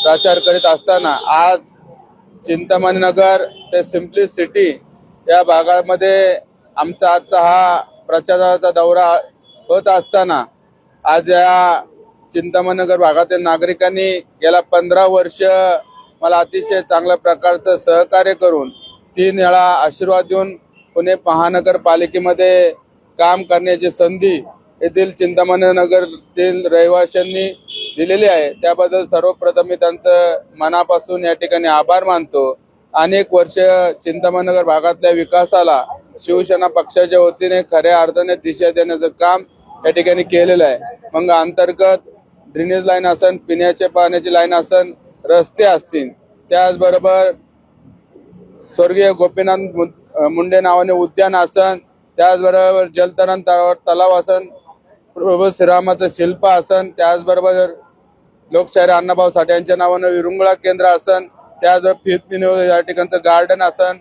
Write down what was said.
प्रचार करीत असताना आज चिंतामणी नगर ते सिम्पली सिटी या भागामध्ये आमचा आजचा हा प्रचाराचा दौरा होत असताना आज या चिंतामणी नगर भागातील नागरिकांनी गेल्या 15 वर्ष मला अतिशय चांगल्या प्रकारचं सहकार्य करून 3 वेळा आशीर्वाद देऊन पुणे महानगरपालिकेमध्ये काम करण्याची संधी येथील चिंतामणी नगरतील रहिवाशांनी दिलेली आहे। त्याबद्दल सर्वप्रथम मी त्यांचं मनापासून या ठिकाणी आभार मानतो। अनेक वर्ष चिंतामणी नगर भागातल्या विकासाला शिवसेना पक्षाच्या वतीने खऱ्या अर्थाने दिशा देण्याचं काम या ठिकाणी केलेलं आहे। मग अंतर्गत ड्रेनेज लाईन असन, पिण्याच्या पाण्याची लाईन असन, रस्ते असतील, त्याचबरोबर स्वर्गीय गोपीनाथ मुंडे नावाने उद्यान असन, त्याचबरोबर जलतरण तलाव असन, प्रभू श्रीरामाचं शिल्प असन, त्याचबरोबर लोकशाहीर अण्णाभाऊ साठे यांच्या नावाने विरंगुळा केंद्र असन, त्याचबरोबर फिरपिन या ठिकाणचं गार्डन असन,